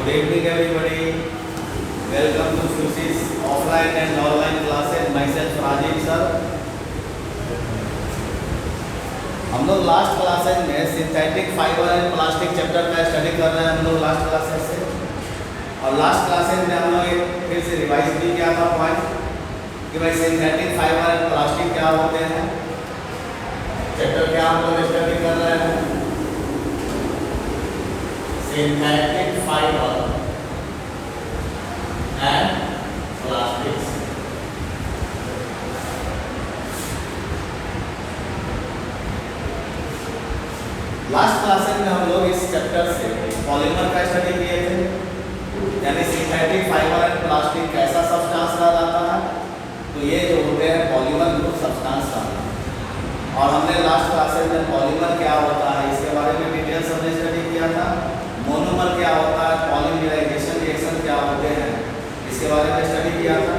Good evening everybody. Welcome to Fusis offline and online classes. Myself Rajiv sir. हम लोग last classes में synthetic fibre and plastic chapter का study कर रहे हैं हम लोग लास्ट क्लासेस से। और लास्ट क्लासेस में हम लोग एक फिर से रिवाइज भी किया था पॉइंट कि भाई सिंथेटिक फाइबर एंड प्लास्टिक क्या होते हैं, चैप्टर क्या हम लोग स्टडी कर रहे हैं, synthetic fibre and plastics. Last class में हम लोग इस चैप्टर से पॉलीमर का स्टडी किए थे, यानी सिंथेटिक फाइबर एंड प्लास्टिक कैसा सब्सटेंस रह जाता है। तो ये जो होते हैं पॉलीमर ग्रुप सब्सटेंस का, और हमने लास्ट क्लासेस में पॉलीमर क्या होता है इसके बारे में डिटेल्स हमने स्टडी किया था। मोनोमर क्या होता है, पॉलीमराइजेशन रिएक्शन क्या होते हैं इसके बारे में स्टडी किया था।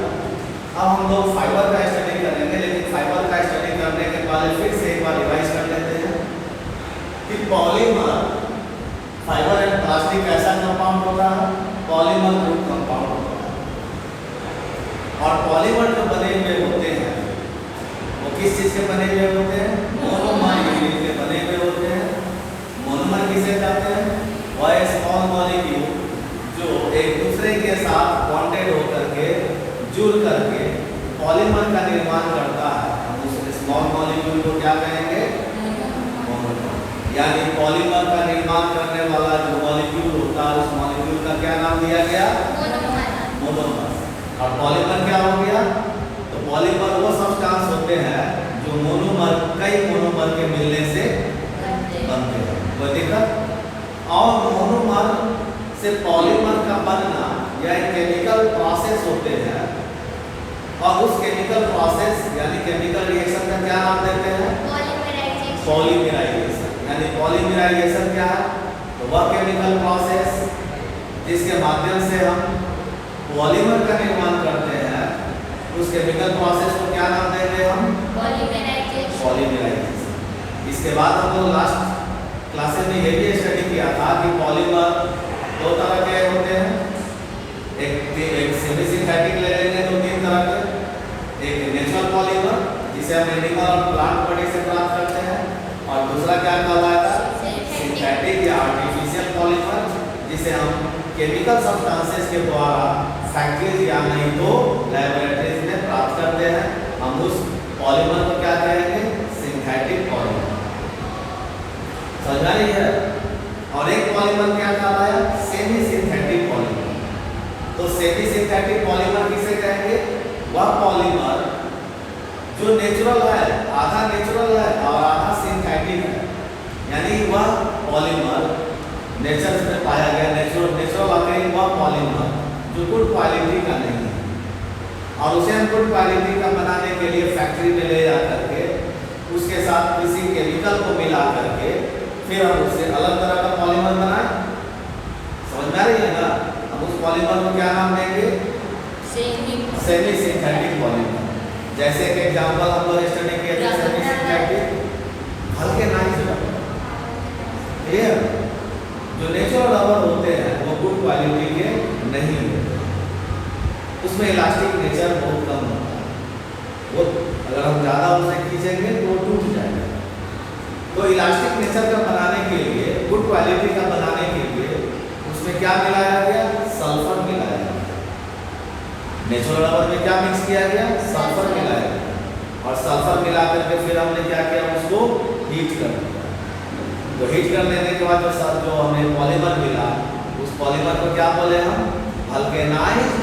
अब हम लोग फाइबर का स्टडी करेंगे, लेकिन फाइबर का स्टडी करने के पहले फिर से एक बार रिवाइज कर लेते हैं कि पॉलीमर फाइबर एंड प्लास्टिक कैसा कंपाउंड होता है, पॉलीमर ग्रुप कंपाउंड होता है। और पॉलीमर जो बने हुए होते हैं वो किस चीज के बने हुए होते हैं, मोनोमर यूनिट के बने हुए होते हैं। मोनोमर किसे कहते हैं, वह स्मॉल मॉलिक्यूल जो एक दूसरे के साथ बॉन्डेड होकर के जुड़ करके पॉलीमर का निर्माण करता है। हम उस स्मॉल मॉलिक्यूल को क्या कहेंगे, यानी पॉलीमर का निर्माण करने वाला जो मॉलिक्यूल होता है उस मॉलिक्यूल का क्या नाम दिया गया, मोनोमर। और पॉलीमर क्या हो गया, तो पॉलीमर वो सब्सटेंस होते हैं जो मोनोमर कई मोनोमर के मिलने से बनते हैं। कोई दिक्कत? और मोनोमर से पॉलीमर का बनना यह केमिकल प्रोसेस होते हैं, और उस केमिकल प्रोसेस यानी केमिकल रिएक्शन का क्या नाम देते हैं, पॉलीमराइजेशन। यानी पॉलीमराइजेशन क्या है, तो वह केमिकल प्रोसेस जिसके माध्यम से हम पॉलीमर का निर्माण करते हैं, उस केमिकल प्रोसेस को क्या नाम देंगे हम, पॉलीमराइजेशन। इसके बाद हम लोग लास्ट क्लासेस में ये भी स्टडी किया था कि पॉलीमर दो तरह के होते हैं, एक सेमी सिंथेटिक ले लेंगे तो तीन तरह के, एक नेचुरल पॉलीमर जिसे हम एनिमल और प्लांट बॉडी से प्राप्त करते हैं, और दूसरा क्या कहलाता है, सिंथेटिक या आर्टिफिशियल पॉलीमर जिसे हम केमिकल सब्सटेंसेस के द्वारा फैक्ट्रीज या नहीं तो लैबोरेटरीज में प्राप्त करते हैं। हम उस पॉलीमर को क्या कहेंगे, सिंथेटिक पॉलीमर। समझ आ रही है? और एक पॉलीमर क्या कहलाया, सेमी सिंथेटिक पॉलीमर। तो सेमी सिंथेटिक पॉलीमर किसे कहेंगे, वह पॉलीमर जो नेचुरल है, आधा नेचुरल है और आधा सिंथेटिक है। यानी वह पॉलीमर नेचर से पाया गया, नेचुरल आकर वह पॉलीमर जो गुड क्वालिटी का नहीं है, और उसे हम गुड क्वालिटी का बनाने के लिए फैक्ट्री में ले जा करके उसके साथ किसी केमिकल को मिला करके फिर हम उससे अलग तरह का पॉलीमर बनाए। समझ में आ रही है ना? हम उस पॉलीमर को क्या नाम देंगे, सेमी सिंथेटिक पॉलीमर। जैसे कि एग्जांपल हम लोग स्टडी किए थे सेमी सिंथेटिक हल्के नाइस रबर, जो नेचुरल रबर होते हैं वो गुड क्वालिटी के नहीं होते, उसमें इलास्टिक नेचर बहुत कम होता है, वो अगर हम ज़्यादा उसे खींचेंगे तो टूट जाएगा। तो इलास्टिक नेचर का बनाने के लिए, गुड क्वालिटी का बनाने के लिए उसमें क्या मिलाया गया, सल्फर मिलाया गया। नेचुरल रबर में क्या मिक्स किया गया, सल्फर मिलाया गया, और सल्फर मिला करके फिर हमने क्या किया, उसको हीट कर दिया। तो हीट कर लेने के बाद जो हमें पॉलीमर मिला, उस पॉलीमर को क्या बोले हम, वल्केनाइज्ड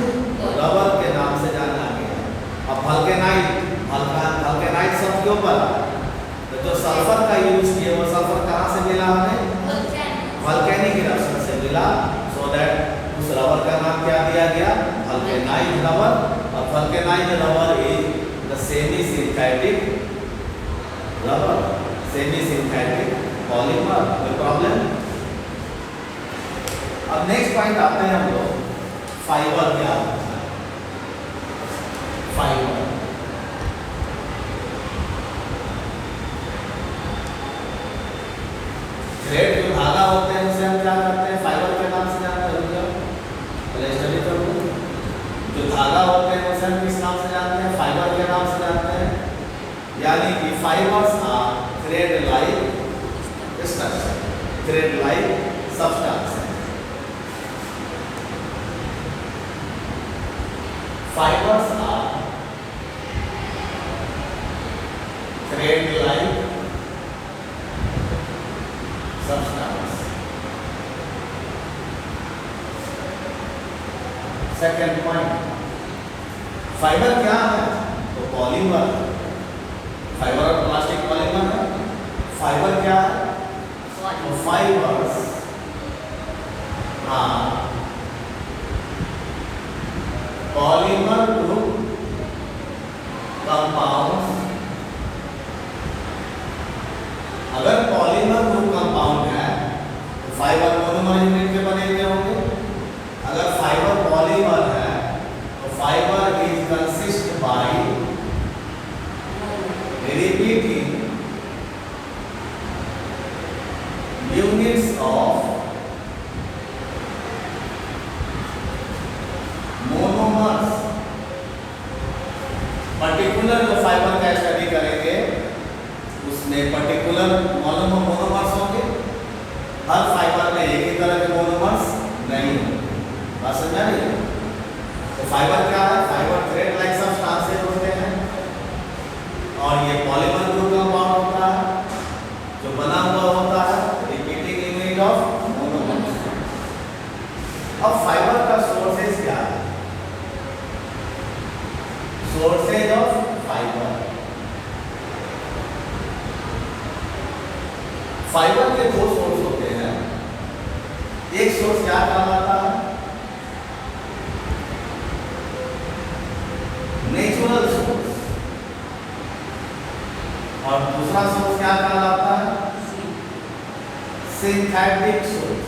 रबर के नाम से जाना गया। अब वल्केनाइज्ड शब्द क्यों पड़ा, तो जो सल्फर का यूज किए वो सल्फर कहाँ से मिला हमें, वल्केनिक इरप्शन से मिला। सो दैट उस रबर का नाम क्या दिया गया, वल्केनाइज्ड रबर। और vulcanised rubber is the semi synthetic rubber, semi synthetic polymer. कोई प्रॉब्लम? अब नेक्स्ट पॉइंट आते हैं हम लोग, फाइबर क्या होता है। फाइबर थ्रेड जो धागा होते हैं उसे हम क्या करते हैं, फाइबर के नाम से जानते हैं। यानी कि fibres are thread like structure, thread like substance. Fibres are thread like substance. Second point, fibre क्या है? तो पॉलीमर। फाइबर और प्लास्टिक पॉलीमर है। फाइबर क्या है? तो फाइबर्स हाँ पॉलीमर ग्रुप कंपाउंड्स। अगर पॉलीमर ग्रुप कंपाउंड है तो फाइबर मोनोमर यूनिट के बने हुए होंगे। अगर फाइबर पॉलीमर है तो fibre is consist by repeating units of monomers। Particular जो फाइबर का स्टडी करेंगे उसमें पर्टिकुलर मोनोमर्स होंगे। हर फाइबर में एक ही तरह के मोनोमर्स नहीं होंगे। बात समझ रही है? तो फाइबर क्या है? फाइबर थ्रेड लाइक सब्सटेंसेस होते हैं और ये पॉलीमर ग्रुप कंपाउंड होता है जो बना हुआ होता है रिपीटिंग यूनिट ऑफ मोनोमर्स। अब फाइबर का सोर्सेज क्या है? सोर्सेज ऑफ फाइबर, फाइबर के दो सोर्स होते हैं। एक सोर्स क्या कहलाता है? Natural source. और दूसरा सोर्स क्या कहलाता है? Synthetic source.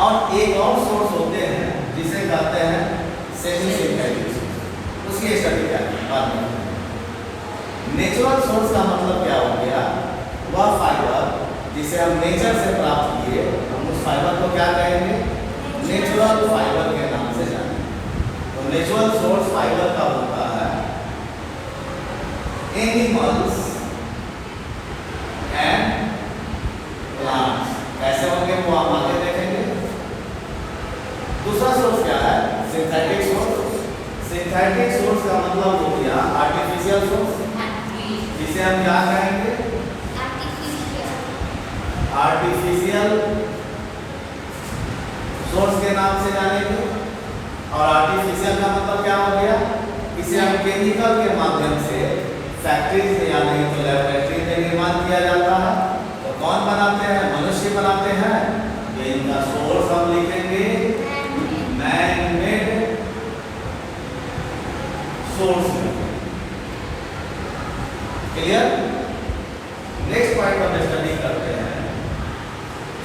और एक और सोर्स होते हैं जिसे कहते हैं सेमी सिंथेटिक सोर्स। उसकी स्टडी क्या है बाद में। नेचुरल सोर्स का मतलब क्या हो गया? वह फाइबर जिसे हम नेचर से प्राप्त किए, हम उस फाइबर को क्या कहेंगे? नेचुरल फाइबर के नाम से जानेंगे। तो नेचुरल सोर्स फाइबर का होता है एनिमल्स एंड प्लांट्स। कैसे होंगे वो आप आगे देखेंगे। दूसरा सोर्स क्या है? Synthetic source. सिंथेटिक सोर्स का मतलब हो गया आर्टिफिशियल सोर्स, जिसे हम क्या कहेंगे? आर्टिफिशियल सोर्स के नाम से जानेंगे। और आर्टिफिशियल का मतलब क्या हो गया? इसे हम केमिकल के माध्यम से फैक्ट्रीज में या नहीं तो लैबोरेटरी में निर्माण किया जाता है। तो कौन बनाते हैं? मनुष्य बनाते हैं। ये इनका सोर्स हम लिखेंगे man made source. Clear? Next point हम स्टडी करते हैं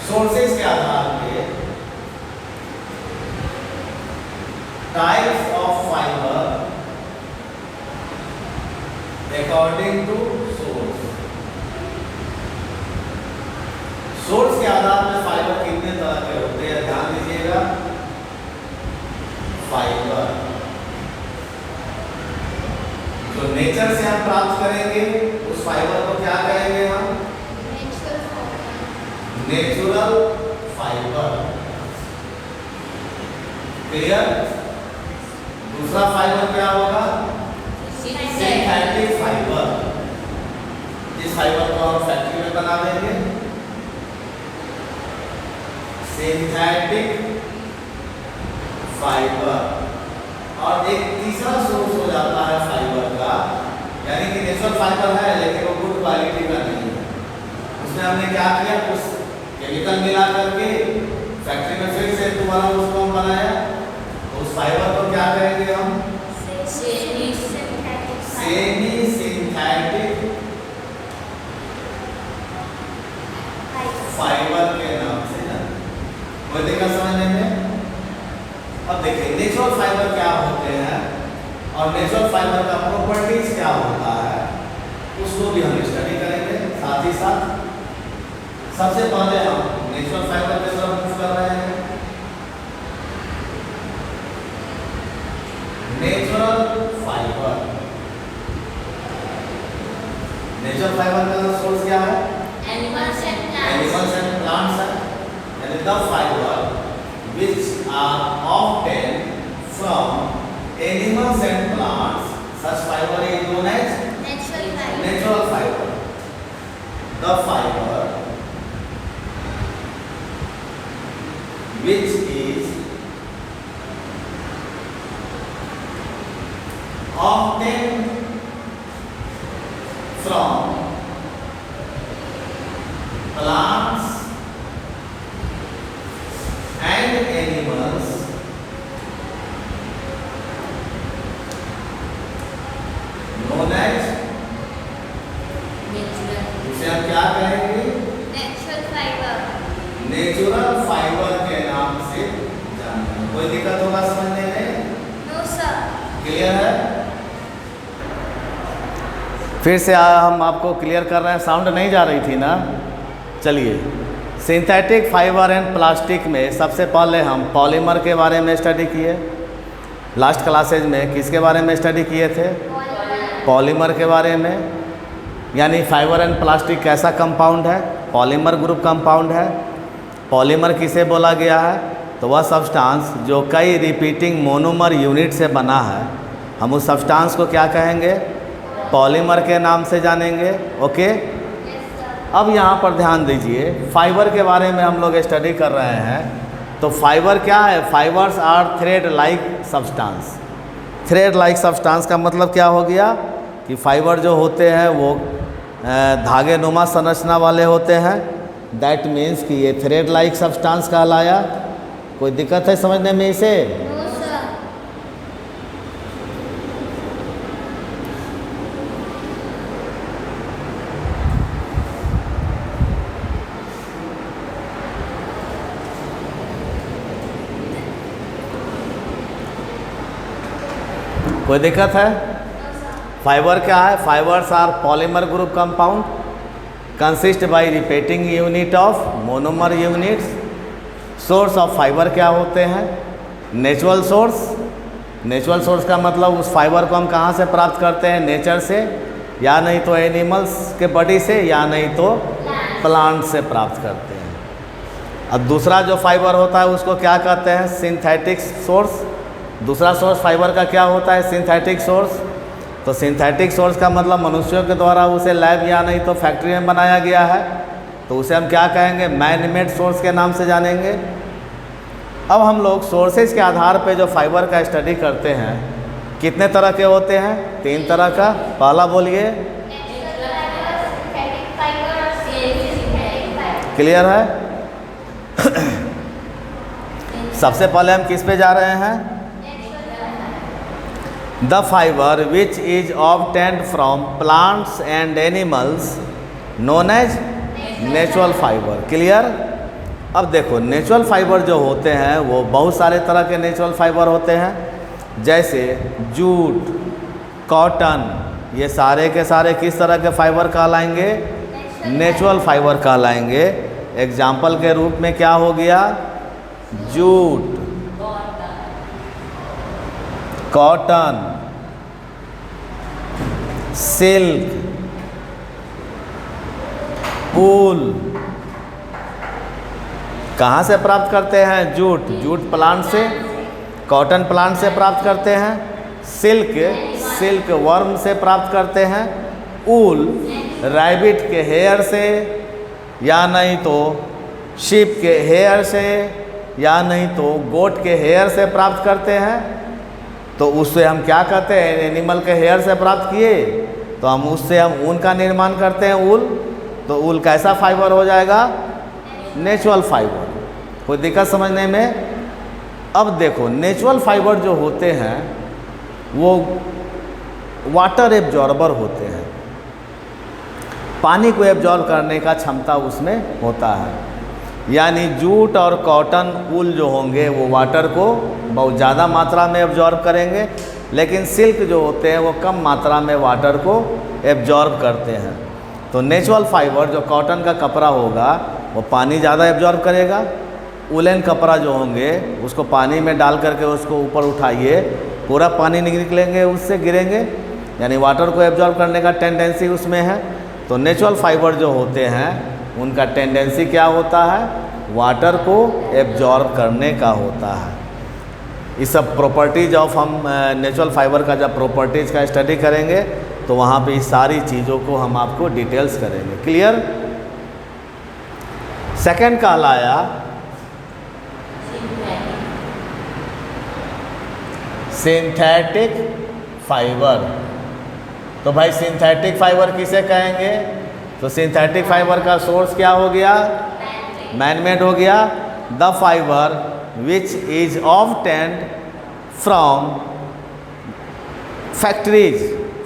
सोर्सेज के आधार पे types of fibre according to source. Source के आधार पर फाइबर कितने तरह के होते हैं ध्यान दीजिएगा। फाइबर जो नेचर से हम प्राप्त करेंगे उस फाइबर को क्या कहेंगे हम? Natural fibre. क्लियर? दूसरा फाइबर क्या होगा? Synthetic fibre. इस फाइबर को हम फैक्ट्री में बना देंगे। Synthetic fibre. और एक तीसरा सोर्स हो जाता है फाइबर का, यानी कि नेचुरल फाइबर है लेकिन वो गुड क्वालिटी का नहीं है। उसमें हमने क्या किया? कुछ केमिकल मिला करके फैक्ट्री में फिर से दोबारा उसको हम बनाया। तो उस फाइबर को क्या कहेंगे हम? सेमी सिंथेटिक फाइबर के नाम से ना। कोई दिक्कत समझने में? अब देखिए नेचुरल फाइबर क्या होते हैं और नेचुरल फाइबर का प्रॉपर्टीज क्या होता है उसको भी हम स्टडी करेंगे साथ ही साथ। सबसे पहले हम नेचुरल फाइबर की तरफ मूव कर रहे हैं। नेचुरल फाइबर नेचुरल फाइबर का सोर्स क्या है? Animals and animals plants. And plants है। यानी the fibre which are obtain from animals and plants, such fibre is known as Natural fiber. Natural fibre. The fibre which is obtain from plants and animals known as, Natural. इसे हम क्या कहेंगे? Natural fiber. Natural fibre के नाम से जानेंगे। कोई दिक्कत होगा समझने में? No sir. क्लियर है? फिर से हम आपको क्लियर कर रहे हैं, साउंड नहीं जा रही थी ना? चलिए, सिंथेटिक फाइबर एंड प्लास्टिक में सबसे पहले हम पॉलीमर के बारे में स्टडी किए। लास्ट क्लासेज में किसके बारे में स्टडी किए थे? पॉलीमर के बारे में। यानी फाइबर एंड प्लास्टिक कैसा कंपाउंड है? पॉलीमर ग्रुप कंपाउंड है। पॉलीमर किसे बोला गया है? तो वह सब्सटेंस जो कई रिपीटिंग मोनोमर यूनिट से बना है, हम उस सब्सटेंस को क्या कहेंगे? पॉलीमर के नाम से जानेंगे। ओके, अब यहाँ पर ध्यान दीजिए, फाइबर के बारे में हम लोग स्टडी कर रहे हैं। तो फाइबर क्या है? Fibres are thread like substance. Thread like substance का मतलब क्या हो गया कि फाइबर जो होते हैं वो धागे नुमा संरचना वाले होते हैं। दैट मीन्स कि ये थ्रेड लाइक सब्सटेंस कहलाया। कोई दिक्कत है समझने में इसे? No sir. कोई दिक्कत है? फाइबर क्या है? Fibres are polymer group compound consist by repeating unit of monomer units. Source of fibre क्या होते हैं? Natural source. नेचुरल सोर्स का मतलब उस फाइबर को हम कहाँ से प्राप्त करते हैं? नेचर से, या नहीं तो एनिमल्स के बॉडी से, या नहीं तो प्लांट से प्राप्त करते हैं। अब दूसरा जो फाइबर होता है उसको क्या कहते हैं? Synthetic source. दूसरा सोर्स फाइबर का क्या होता है? Synthetic source. तो सिंथेटिक सोर्स का मतलब मनुष्यों के द्वारा उसे लैब या नहीं तो फैक्ट्री में बनाया गया है, तो उसे हम क्या कहेंगे? मैन मेड सोर्स के नाम से जानेंगे। अब हम लोग सोर्सेज के आधार पे जो फाइबर का स्टडी करते हैं, कितने तरह के होते हैं? 3 तरह का। पहला बोलिए। Natural fiber, synthetic fiber, synthetic fiber. Clear है? सबसे पहले हम किस पे जा रहे हैं? The fibre which is obtained from plants and animals known as natural fibre. Clear? अब देखो, नेचुरल फाइबर जो होते हैं वो बहुत सारे तरह के नेचुरल फाइबर होते हैं। जैसे जूट, कॉटन, ये सारे के सारे किस तरह के फाइबर कहलाएंगे? नेचुरल फाइबर कहलाएंगे। एग्जाम्पल के रूप में क्या हो गया? जूट, कॉटन, सिल्क, ऊल। कहाँ से प्राप्त करते हैं? जूट, जूट प्लांट से। कॉटन प्लांट से प्राप्त करते हैं। सिल्क, सिल्क वर्म से प्राप्त करते हैं। ऊल रैबिट के हेयर से, या नहीं तो शीप के हेयर से, या नहीं तो गोट के हेयर से प्राप्त करते हैं। तो उससे हम क्या कहते हैं? एनिमल के हेयर से प्राप्त किए तो हम उससे हम ऊन का निर्माण करते हैं, ऊल। तो ऊल कैसा फाइबर हो जाएगा? Natural fibre. कोई दिक्कत समझने में? अब देखो, नेचुरल फाइबर जो होते हैं वो वाटर एब्जॉर्बर होते हैं। पानी को एब्जॉर्ब करने का क्षमता उसमें होता है। यानी जूट और कॉटन, ऊल जो होंगे वो वाटर को बहुत ज़्यादा मात्रा में एब्जॉर्ब करेंगे, लेकिन सिल्क जो होते हैं वो कम मात्रा में वाटर को एब्जॉर्ब करते हैं। तो नेचुरल फाइबर जो कॉटन का कपड़ा होगा वो पानी ज़्यादा एब्जॉर्ब करेगा। वुलन कपड़ा जो होंगे उसको पानी में डाल करके उसको ऊपर उठाइए, पूरा पानी निकलेंगे, उससे गिरेंगे, यानी वाटर को एब्जॉर्ब करने का टेंडेंसी उसमें है। तो नेचुरल फाइबर जो होते हैं उनका टेंडेंसी क्या होता है, वाटर को एब्जॉर्ब करने का होता है। इस सब प्रॉपर्टीज ऑफ हम नेचुरल फाइबर का जब प्रॉपर्टीज़ का स्टडी करेंगे तो वहाँ पे इस सारी चीज़ों को हम आपको डिटेल्स करेंगे। क्लियर। सेकंड कहलाया सिंथेटिक फाइबर। तो भाई सिंथेटिक फाइबर किसे कहेंगे, तो सिंथेटिक फाइबर का सोर्स क्या हो गया, मैनमेड हो गया। The fibre which is obtained from factories,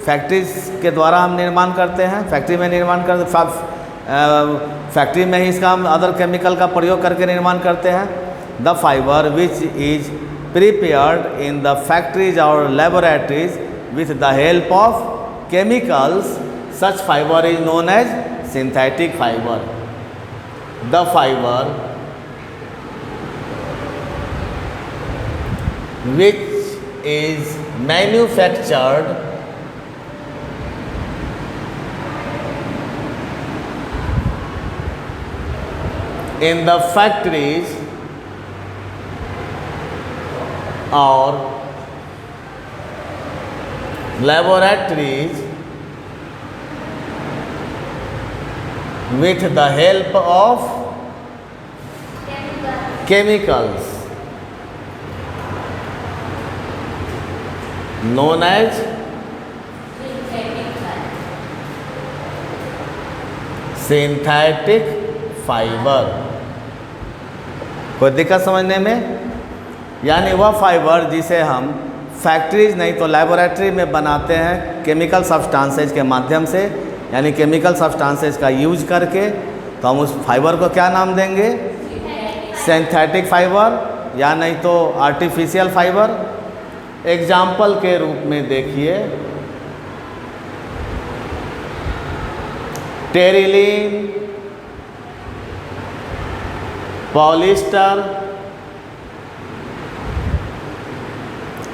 factories के द्वारा हम निर्माण करते हैं, फैक्ट्री में निर्माण करते, फैक्ट्री में ही इसका हम अदर केमिकल का प्रयोग करके निर्माण करते हैं। The fibre which is prepared in the factories और laboratories with the help of chemicals, such fiber is known as synthetic fiber. The fiber which is manufactured in the factories or laboratories with the help of chemicals known as synthetic fiber। कोई दिक्कत समझने में, यानी वह fibre जिसे हम factories नहीं तो लेबोरेटरी में बनाते हैं केमिकल सब्सटेंसेज के माध्यम से, यानी केमिकल सब्सटेंसेज का यूज करके, तो हम उस फाइबर को क्या नाम देंगे, सिंथेटिक फाइबर या नहीं तो आर्टिफिशियल फाइबर। एग्जाम्पल के रूप में देखिए टेरिलीन, पॉलिस्टर,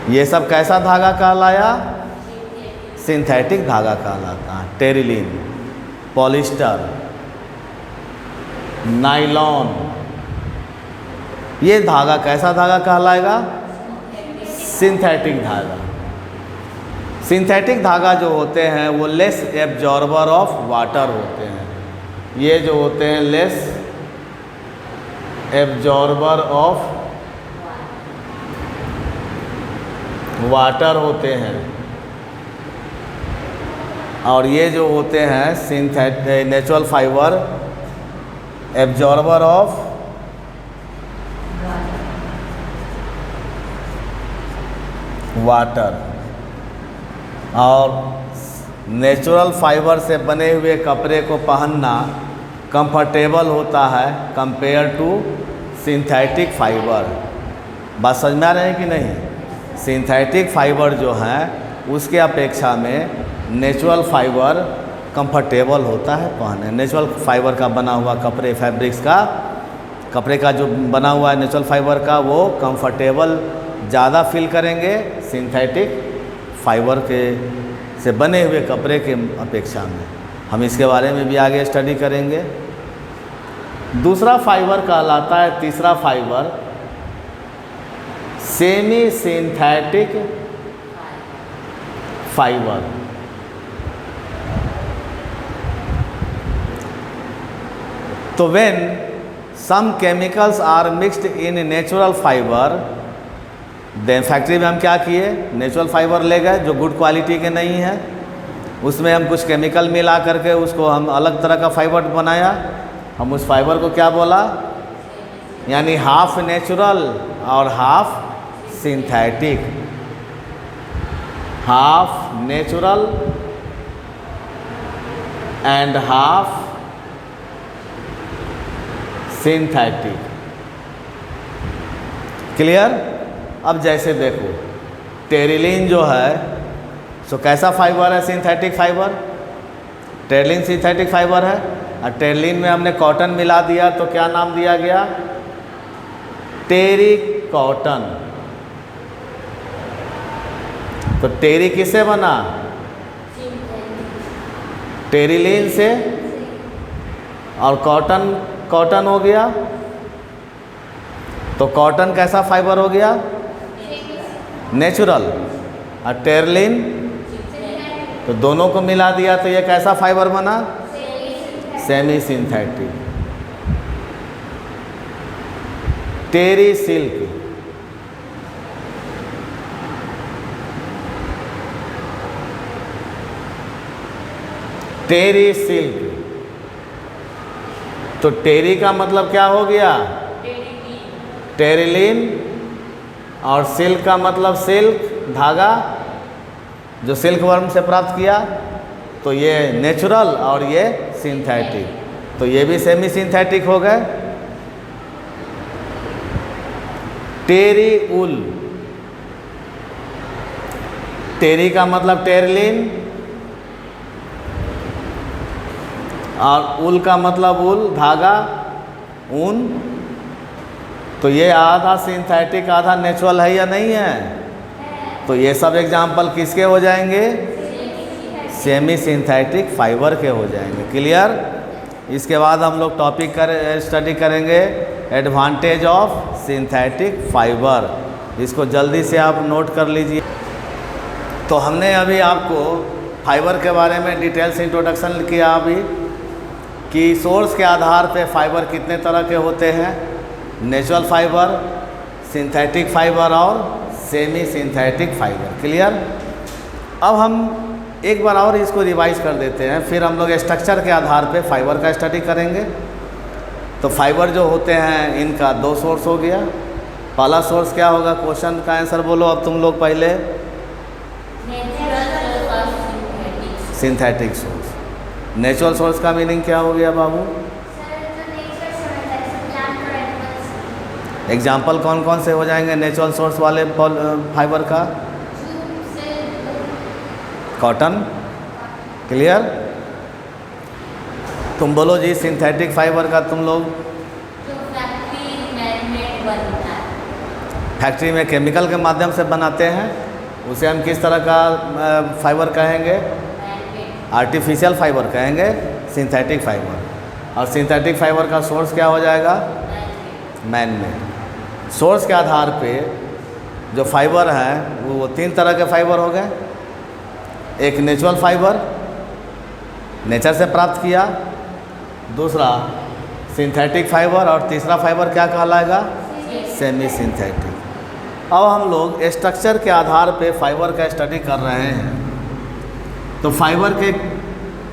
ये सब कैसा धागा कहलाया, सिंथेटिक धागा कहलाता है। टेरिलीन, पॉलिस्टर, नायलॉन, ये धागा कैसा धागा कहलाएगा, सिंथेटिक धागा। सिंथेटिक धागा जो होते हैं वो लेस एब्जॉर्बर ऑफ वाटर होते हैं, ये जो होते हैं लेस एब्जॉर्बर ऑफ वाटर होते हैं, और ये जो होते हैं synthetic natural fibre absorber of water. और नेचुरल फाइबर से बने हुए कपड़े को पहनना कंफर्टेबल होता है कंपेयर टू सिंथेटिक फाइबर। बात समझ में आ रही है कि नहीं। सिंथेटिक फाइबर जो है उसके अपेक्षा में नेचुरल फाइबर कंफर्टेबल होता है पहने। नेचुरल फाइबर का बना हुआ कपड़े, फैब्रिक्स का कपड़े का जो बना हुआ है नेचुरल फाइबर का, वो कंफर्टेबल ज़्यादा फील करेंगे सिंथेटिक फाइबर के से बने हुए कपड़े के अपेक्षा में। हम इसके बारे में भी आगे स्टडी करेंगे। दूसरा फाइबर कहलाता है, तीसरा फाइबर सेमी सिंथेटिक फाइबर। तो when some chemicals are mixed in natural fibre, then factory में हम क्या किए, नेचुरल फाइबर ले गए जो गुड क्वालिटी के नहीं है, उसमें हम कुछ केमिकल मिला करके उसको हम अलग तरह का फाइबर बनाया। हम उस फाइबर को क्या बोला, यानी हाफ नेचुरल और half synthetic. Half natural and half synthetic. Clear. अब जैसे देखो टेरिलीन जो है सो कैसा फाइबर है, synthetic fibre. Terylene synthetic fibre है, और टेरिलीन में हमने कॉटन मिला दिया तो क्या नाम दिया गया, टेरी कॉटन। तो टेरी किससे बना, टेरिलीन से, और कॉटन, कॉटन हो गया तो कॉटन कैसा फाइबर हो गया? नेचुरल। और टेरिलीन, तो दोनों को मिला दिया तो ये कैसा फाइबर बना? Semi synthetic. Terry silk, terry silk, तो टेरी का मतलब क्या हो गया? टेरिलीन। और सिल्क का मतलब सिल्क, धागा, जो सिल्क वर्म से प्राप्त किया। तो ये नेचुरल और ये सिंथेटिक, तो ये भी सेमी सिंथेटिक हो गए। टेरी उल, टेरी का मतलब टेरिलीन, और उल का मतलब उल, धागा, ऊन। तो ये आधा सिंथेटिक आधा नेचुरल है या नहीं है? तो ये सब एग्जाम्पल किसके हो जाएंगे? सेमी सिंथेटिक फाइबर के हो जाएंगे। क्लियर? इसके बाद हम लोग टॉपिक स्टडी करेंगे एडवांटेज ऑफ सिंथेटिक फाइबर। इसको जल्दी से आप नोट कर लीजिए। तो हमने अभी आपको फाइबर के बारे में डिटेल्स इंट्रोडक्शन किया अभी, कि सोर्स के आधार पे फाइबर कितने तरह के होते हैं, नेचुरल फाइबर, सिंथेटिक फाइबर और सेमी सिंथेटिक फाइबर। क्लियर? अब हम एक बार और इसको रिवाइज कर देते हैं, फिर हम लोग स्ट्रक्चर के आधार पे फाइबर का स्टडी करेंगे। तो फाइबर जो होते हैं इनका दो सोर्स हो गया। पहला सोर्स क्या होगा? क्वेश्चन का आंसर बोलो अब तुम लोग पहले। Synthetic source. नेचुरल सोर्स का मीनिंग क्या हो गया बाबू? एग्जाम्पल कौन कौन से हो जाएंगे नेचुरल सोर्स वाले फाइबर का? कॉटन। क्लियर? तुम बोलो जी सिंथेटिक फाइबर का तुम लोग। फैक्ट्री में केमिकल के माध्यम से बनाते हैं, उसे हम किस तरह का फाइबर कहेंगे? आर्टिफिशियल फाइबर कहेंगे, सिंथेटिक फाइबर। और सिंथेटिक फाइबर का सोर्स क्या हो जाएगा? Man made. सोर्स के आधार पे जो फाइबर हैं वो तीन तरह के फाइबर हो गए। एक नेचुरल फाइबर, नेचर से प्राप्त किया। दूसरा सिंथेटिक फाइबर, और तीसरा फाइबर क्या कहलाएगा? Semi synthetic. अब हम लोग स्ट्रक्चर के आधार पे फाइबर का स्टडी कर रहे हैं। तो फाइबर के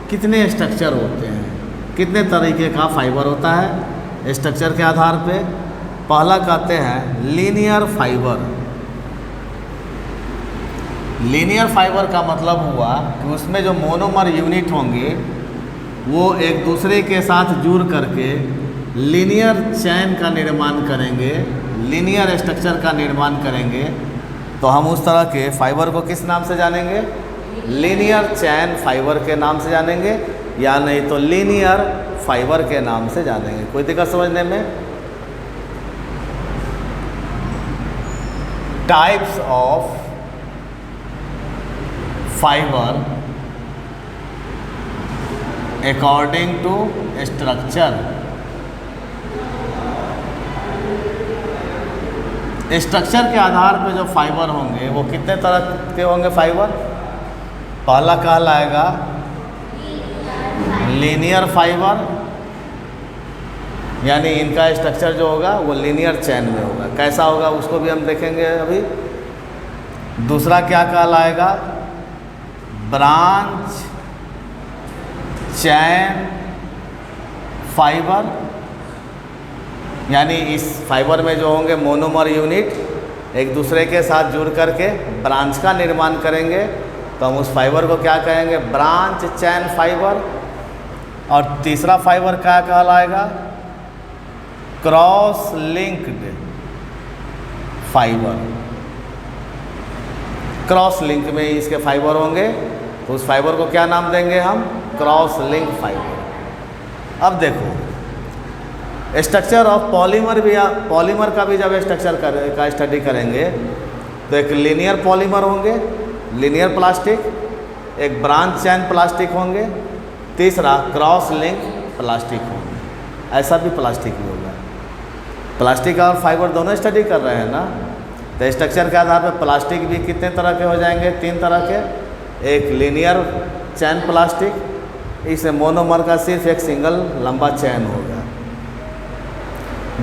कितने स्ट्रक्चर होते हैं, कितने तरीके का फाइबर होता है स्ट्रक्चर के आधार पे? पहला कहते हैं लीनियर फाइबर। लीनियर फाइबर का मतलब हुआ कि उसमें जो मोनोमर यूनिट होंगे वो एक दूसरे के साथ जुड़ करके लीनियर चैन का निर्माण करेंगे, लीनियर स्ट्रक्चर का निर्माण करेंगे। तो हम उस तरह के फाइबर को किस नाम से जानेंगे? लीनियर चैन फाइबर के नाम से जानेंगे, या नहीं तो लीनियर फाइबर के नाम से जानेंगे। कोई दिक्कत समझने में? Types of fibre according to structure. Structure के आधार पर जो फाइबर होंगे वो कितने तरह के होंगे फाइबर? पहला कहलाएगा लीनियर फाइबर, यानी इनका स्ट्रक्चर जो होगा वो लीनियर चैन में होगा। कैसा होगा उसको भी हम देखेंगे अभी। दूसरा क्या कहलाएगा? ब्रांच चैन फाइबर, यानी इस फाइबर में जो होंगे मोनोमर यूनिट एक दूसरे के साथ जुड़ करके ब्रांच का निर्माण करेंगे। तो हम उस फाइबर को क्या कहेंगे? ब्रांच चैन फाइबर। और तीसरा फाइबर क्या कहलाएगा? Cross linked fibre. Cross link में इसके फाइबर होंगे, तो उस फाइबर को क्या नाम देंगे हम? Cross link fibre. अब देखो स्ट्रक्चर ऑफ पॉलीमर भी, पॉलीमर का भी जब स्ट्रक्चर का स्टडी करेंगे तो एक लीनियर पॉलीमर होंगे, लीनियर प्लास्टिक, एक ब्रांच चैन प्लास्टिक होंगे, तीसरा क्रॉस लिंक प्लास्टिक होंगे, ऐसा भी प्लास्टिक में होगा। प्लास्टिक और फाइबर दोनों स्टडी कर रहे हैं ना, तो स्ट्रक्चर के आधार पर प्लास्टिक भी कितने तरह के हो जाएंगे, 3 तरह के। एक लीनियर चैन प्लास्टिक, इसे मोनोमर का सिर्फ एक सिंगल लंबा चैन होगा।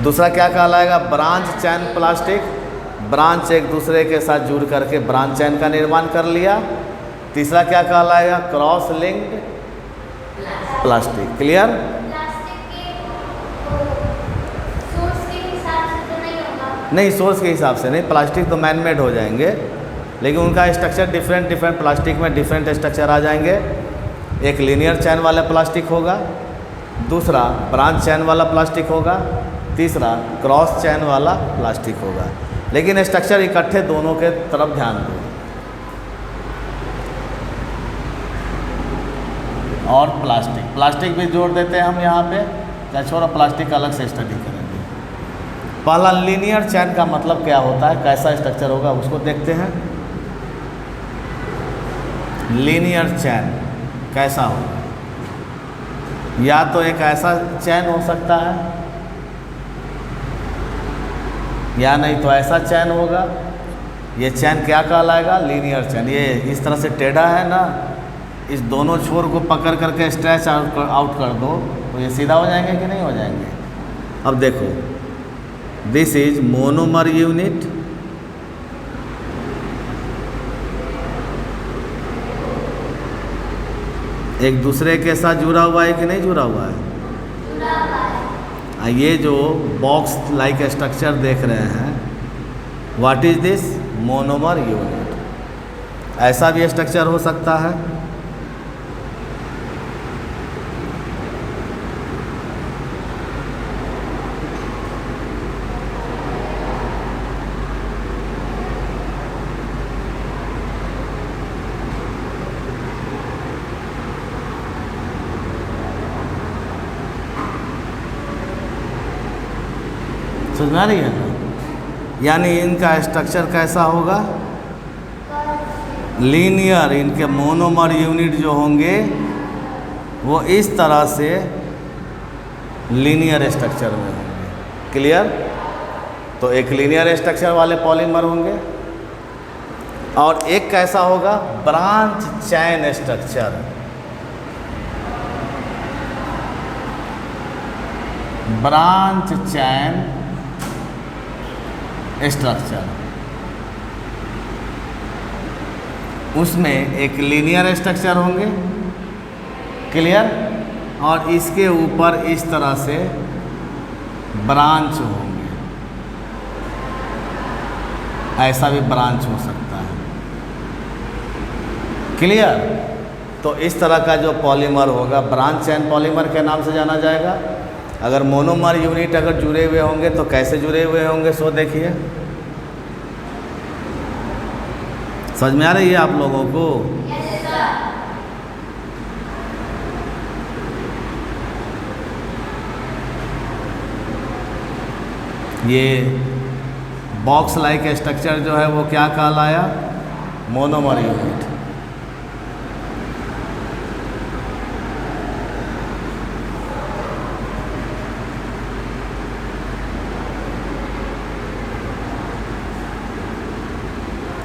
दूसरा क्या कहलाएगा, ब्रांच चैन प्लास्टिक, ब्रांच एक दूसरे के साथ जुड़ करके ब्रांच चैन का निर्माण कर लिया। तीसरा क्या कहलाएगा, cross linked plastic. Clear? Plastic के सोर्स के हिसाब से तो नहीं होगा? नहीं, सोर्स के हिसाब से नहीं, प्लास्टिक तो मैन मेड हो जाएंगे, लेकिन उनका स्ट्रक्चर डिफरेंट प्लास्टिक में डिफरेंट स्ट्रक्चर आ जाएंगे। एक लीनियर चैन वाला प्लास्टिक होगा, दूसरा ब्रांच चैन वाला प्लास्टिक होगा, तीसरा क्रॉस चैन वाला प्लास्टिक होगा। लेकिन स्ट्रक्चर इकट्ठे दोनों के तरफ ध्यान दो। और प्लास्टिक भी जोड़ देते हैं हम यहाँ पे, क्या छोड़ा, प्लास्टिक अलग से स्टडी करेंगे। पहला लीनियर चैन का मतलब क्या होता है, कैसा स्ट्रक्चर होगा उसको देखते हैं। लीनियर चैन कैसा होगा, या तो एक ऐसा चैन हो सकता है, या नहीं तो ऐसा चैन होगा। ये चैन क्या कहलाएगा, लीनियर चैन। ये इस तरह से टेढ़ा है ना, इस दोनों छोर को पकड़ करके स्ट्रेच आउट कर दो तो ये सीधा हो जाएंगे कि नहीं हो जाएंगे। अब देखो, दिस इज मोनोमर यूनिट, एक दूसरे के साथ जुड़ा हुआ है कि नहीं जुड़ा हुआ है? जुड़ा हुआ है। ये जो बॉक्स लाइक स्ट्रक्चर देख रहे हैं, what is this, monomer unit. ऐसा भी स्ट्रक्चर हो सकता है। समझ में आ रही है ना? यानी इनका स्ट्रक्चर कैसा होगा, लीनियर। इनके मोनोमर यूनिट जो होंगे वो इस तरह से लीनियर स्ट्रक्चर में होंगे। क्लियर? तो एक लीनियर स्ट्रक्चर वाले पॉलीमर होंगे, और एक कैसा होगा, ब्रांच चैन स्ट्रक्चर। ब्रांच चैन स्ट्रक्चर, उसमें एक लीनियर स्ट्रक्चर होंगे। क्लियर? और इसके ऊपर इस तरह से ब्रांच होंगे, ऐसा भी ब्रांच हो सकता है। क्लियर? तो इस तरह का जो पॉलीमर होगा ब्रांच चैन पॉलीमर के नाम से जाना जाएगा। अगर मोनोमर यूनिट अगर जुड़े हुए होंगे तो कैसे जुड़े हुए होंगे, सो देखिए। समझ में आ रही है आप लोगों को? ये बॉक्स लाइक स्ट्रक्चर जो है वो क्या कहलाया, मोनोमर यूनिट।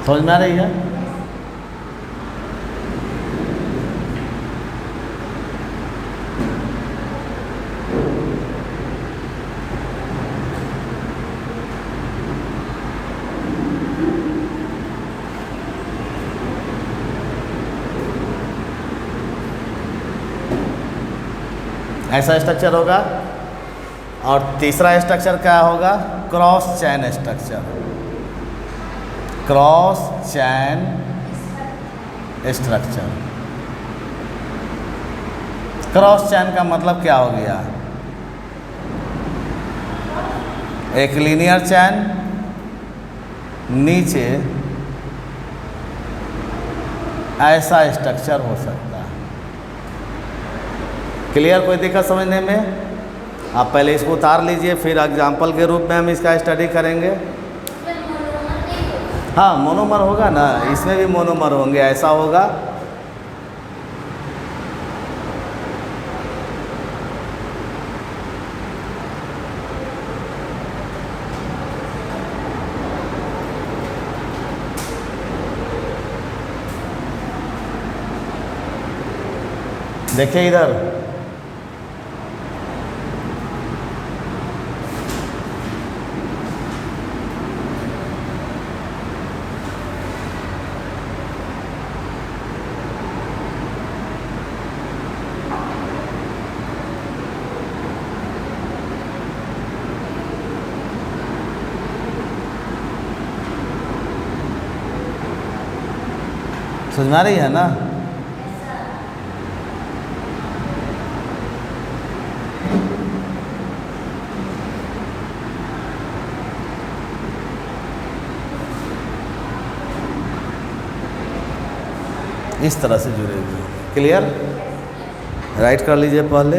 समझ में आ रही है? ऐसा स्ट्रक्चर होगा। और तीसरा स्ट्रक्चर क्या होगा, क्रॉस चैन स्ट्रक्चर। क्रॉस चैन स्ट्रक्चर। क्रॉस चैन का मतलब क्या हो गया, एक लीनियर चैन, नीचे ऐसा स्ट्रक्चर हो सकता है। क्लियर? कोई दिक्कत समझने में? आप पहले इसको उतार लीजिए, फिर एग्जाम्पल के रूप में हम इसका स्टडी करेंगे। हाँ, मोनोमर होगा ना, इसमें भी मोनोमर होंगे, ऐसा होगा। देखिए इधर, समझ में आ रही है ना? इस तरह से जुड़े हुए। क्लियर? राइट कर लीजिए पहले।